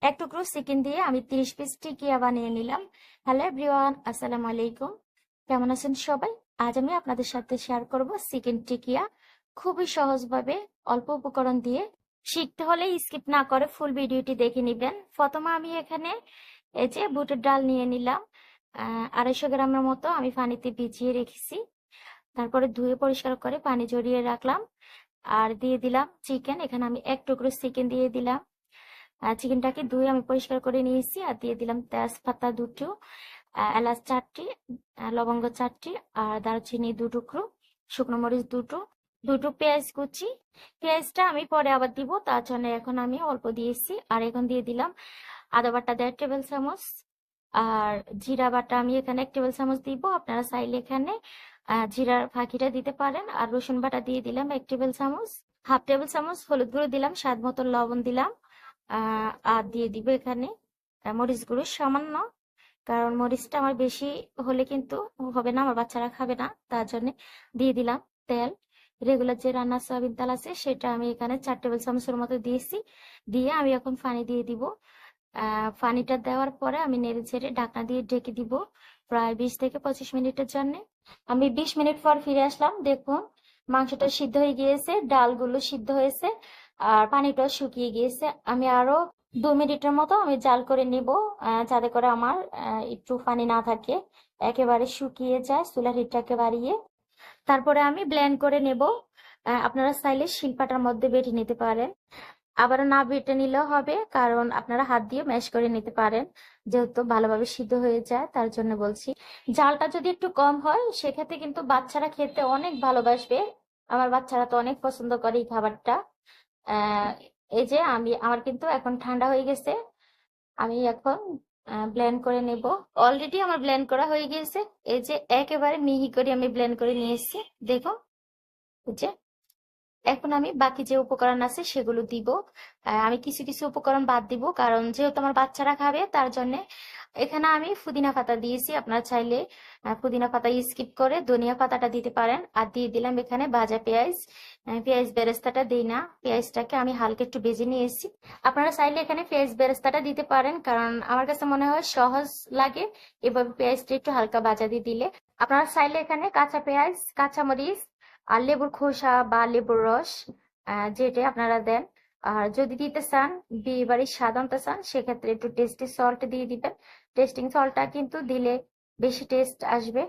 এক টুকরো চিকেন দিয়ে আমি 30 পিস টিকিয়া বানিয়ে নিলাম। হ্যালো এভরিওয়ান, আসসালামু আলাইকুম। কেমন আছেন সবাই? আজ আমি আপনাদের সাথে শেয়ার করব চিকেন টিকিয়া। খুবই সহজভাবে অল্প উপকরণ দিয়ে। শিখতে হলে স্কিপ না করে ফুল ভিডিওটি দেখে নিবেন। প্রথমে আমি এখানে এই যে বুটের ডাল নিয়ে নিলাম। 250 গ্রামের মতো আমি পানিতে ভিজিয়ে রেখেছি। তারপরে ধুয়ে পরিষ্কার করে পানি ঝরিয়ে রাখলাম। আর দিয়ে দিলাম চিকেন। এখানে আমি এক টুকরো চিকেন দিয়ে দিলাম। চিকেনটাকে ধুয়ে আমি পরিষ্কার করে নিয়েছি। আর দিয়ে দিলাম তেজপাতা দুটো, এলাচ 4টি, লবঙ্গ 4টি, আর দারচিনি 2 টুকরো, শুকনো মরিচ দুটো, দুটো পেঁয়াজ কুচি। পেঁয়াজটা আমি পরে আবার দিব, তার জন্য এখন আমি অল্প দিয়েছি। আর এখন দিয়ে দিলাম আদা বাটা 1.5 টেবিল চামচ। আর জিরা বাটা আমি এখানে 1 টেবিল চামচ দিব। আপনারা চাইলে এখানে জিরার ফাঁকিটা দিতে পারেন। আর রসুন বাটা দিয়ে দিলাম 1 টেবিল চামচ। হাফ টেবিল চামচ হলুদ গুঁড়ো দিলাম, স্বাদ মতো লবণ দিলাম। আর দিয়ে দিব এখানে মরিচ গুঁড়ো সামান্য, কারণ মরিচটা আমার বেশি হলে কিন্তু হবে না, আমার বাচ্চারা খাবে না, তার জন্য দিয়ে দিলাম তেল। রেগুলার যে রান্না সয়াবিন তেল আছে সেটা আমি এখানে 4 টেবিল চামচের মতো দিয়েছি। দিয়ে আমি এখন পানি দিয়ে দিব। পানিটা দেওয়ার পরে আমি নেড়ে ছেড়ে ঢাকনা দিয়ে ঢেকে দিব প্রায় 20 থেকে 25 মিনিটের জন্য। আমি 20 মিনিট পর ফিরে আসলাম। দেখুন মাংসটা সিদ্ধ হয়ে গিয়েছে, ডালগুলো সিদ্ধ হয়েছে, আর পানিটাও শুকিয়ে গিয়েছে। আমি আরো 2 মিনিটের মতো আমি জাল করে নিব, যাতে করে আমার একটু পানি না থাকে, একেবারে শুকিয়ে যায়। চুলার হিটটাকে বাড়িয়ে তারপরে আমি ব্লেন্ড করে নেব। আপনারা চাইলে শিলপাটার মধ্যে বেটে নিতে পারেন, আবার না বেটে নিলেও হবে, কারণ আপনারা হাত দিয়ে ম্যাশ করে নিতে পারেন, যেহেতু ভালোভাবে সিদ্ধ হয়ে যায় তার জন্য বলছি। জালটা যদি একটু কম হয় সেক্ষেত্রে কিন্তু বাচ্চারা খেতে অনেক ভালোবাসবে। আমার বাচ্চারা তো অনেক পছন্দ করে এই খাবারটা। আহ এই যে আমার কিন্তু এখন ঠান্ডা হয়ে গেছে। আমি এখন ব্লেন্ড করে নেব। অলরেডি আমার ব্লেন্ড করা হয়ে গিয়েছে। এই যে একেবারে মিহি করে আমি ব্লেন্ড করে নিয়ে এসেছি, দেখো। এই যে এখন আমি বাকি যে উপকরণ আছে সেগুলো দিব। আমি কিছু কিছু উপকরণ বাদ দিব, কারণ যেহেতু আমার বাচ্চারা খাবে তার জন্য। এখানে আমি পুদিনা পাতা দিয়েছি, আপনারা চাইলে পুদিনা পাতা স্কিপ করে ধনিয়া পাতাটা দিতে পারেন। আর দিয়ে দিলাম এখানে ভাজা পেঁয়াজ। পেঁয়াজ বেরেস্তাটা দিই না, পেঁয়াজটাকে আমি হালকা একটু ভেজে নিয়ে এসেছি। আপনারা চাইলে এখানে পেঁয়াজ বেরেস্তাটা দিতে পারেন, কারণ আমার কাছে মনে হয় সহজ লাগে এভাবে পেঁয়াজটা একটু হালকা ভাজা দিয়ে দিলে। আপনারা চাইলে এখানে কাঁচা পেঁয়াজ, কাঁচামরিচ, আর লেবুর খোসা বা লেবুর রস, যেটা আপনারা দেন। আর যদি দিতে চান, বিয়ে বাড়ির স্বাদ আনতে চান, সেক্ষেত্রে একটু টেস্টি সল্ট দিয়ে দিবেন। টেস্টিং সল্টটা কিন্তু দিলে বেশি টেস্ট আসবে।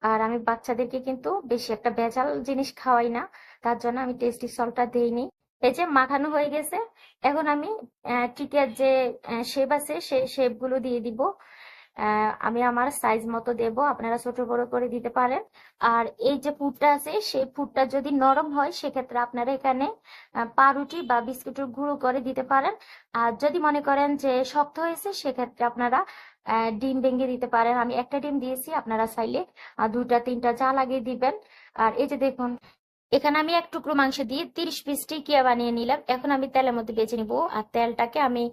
আর আমি বাচ্চাদেরকে কিন্তু বেশি একটা ভেজাল জিনিস খাওয়াই না, তার জন্য আমি টেস্টি সল্টটা দিইনি। এই যে মাখানো হয়ে গেছে, এখন আমি টিকিয়ার যে শেপ আছে সেই শেপ গুলো দিয়ে দিব। আমি আমার সাইজ মতো দেব, আপনারা ছোট বড় করে দিতে পারেন। আর এই যে পুরটা আছে সেই পুরটা যদি নরম হয় সেক্ষেত্রে আপনারা এখানে পাউরুটি বা বিস্কুটের গুঁড়ো করে দিতে পারেন। আর যদি মনে করেন যে শক্ত হয়েছে সেক্ষেত্রে আপনারা ডিম ভেঙে দিতে পারেন। আমি একটা ডিম দিয়েছি, আপনারা চাইলে 2টা 3টা যা লাগিয়ে দিবেন। আর এই যে দেখুন, এখানে আমি এক টুকরো মাংস দিয়ে 30 পিস টিকিয়া বানিয়ে নিলাম। এখন আমি তেলের মধ্যে বেছে নিব। আর তেলটাকে আমি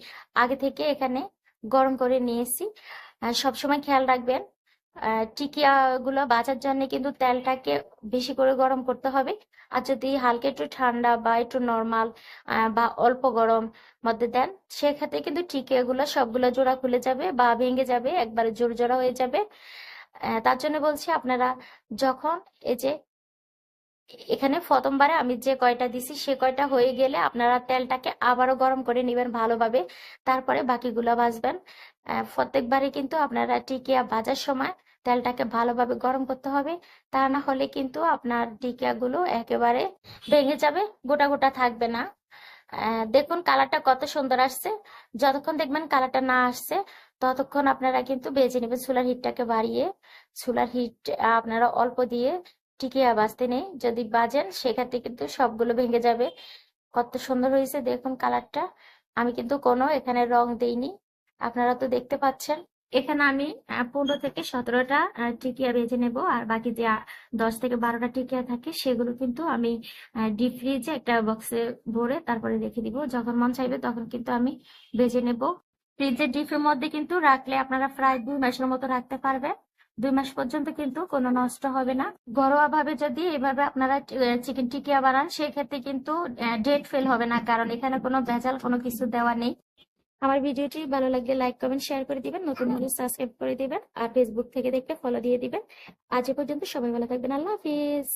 আগে থেকে এখানে গরম করে নিয়েছি। সবসময় খেয়াল রাখবেন, টিকিয়া গুলো ভাজার জন্য কিন্তু তেলটাকে বেশি করে গরম করতে হবে। আর যদি হালকা একটু ঠান্ডা বা একটু নর্মাল বা অল্প গরম মধ্যে দেন, সেক্ষেত্রে কিন্তু টিকিয়া গুলো সবগুলো জোড়া খুলে যাবে বা ভেঙে যাবে, একবারে জোড়া জোড়া হয়ে যাবে। তার জন্য বলছি, আপনারা যখন এই যে এখানে প্রথমবারে আমি যে কয়টা দিছি সে কয়টা হয়ে গেলে আপনারা তেলটাকে আবারও গরম করে নেবেন ভালোভাবে, তারপরে বাকিগুলো ভাজবেন। প্রত্যেকবারে কিন্তু আপনারা টিকিয়া ভাজার সময় তেলটাকে ভালোভাবে গরম করতে হবে, তা না হলে কিন্তু আপনার টিকিয়া গুলো একেবারে ভেঙে যাবে, গোটা গোটা থাকবে না। দেখুন কালারটা কত সুন্দর আসছে। যতক্ষণ দেখবেন কালারটা না আসছে ততক্ষণ আপনারা কিন্তু ভেজে নেবেন। চুলার হিটটাকে বাড়িয়ে, চুলার হিট আপনারা অল্প দিয়ে টিকিয়া ভাজতে নেই, যদি বাজেন সেক্ষেত্রে কিন্তু সবগুলো ভেঙে যাবে। কত সুন্দর হয়েছে দেখুন কালারটা। আমি কিন্তু কোনো এখানে রং দেইনি, আপনারা তো দেখতে পাচ্ছেন। এখানে আমি 15 থেকে 17টা টিকিয়া ভেজে নেব। আর বাকি যে 10 থেকে 12টা টিকিয়া থাকে সেগুলো কিন্তু আমি ডিপ ফ্রিজে একটা বক্সে ভরে তারপরে রেখে দিব। যখন মন চাইবে তখন কিন্তু আমি ভেজে নেব। ফ্রিজের ডিপের মধ্যে কিন্তু রাখলে আপনারা প্রায় 2 মাসের মতো রাখতে পারবেন। 2 মাস পর্যন্ত কিন্তু কোনো নষ্ট হবে না। ঘরোয়া ভাবে যদি এভাবে আপনারা চিকেন টিকিয়া বানান সেক্ষেত্রে কিন্তু ডেট ফেল হবে না, কারণ এখানে কোনো ভেজাল কোনো কিছু দেওয়া নেই। আমার ভিডিওটি ভালো লাগলে লাইক কমেন্ট শেয়ার করে দিবেন, নতুন হলে সাবস্ক্রাইব করে দিবেন, আর ফেসবুক থেকে দেখলে ফলো দিয়ে দিবেন। আজ এ পর্যন্ত, সবাই ভালো থাকবেন। আল্লাহ হাফিজ।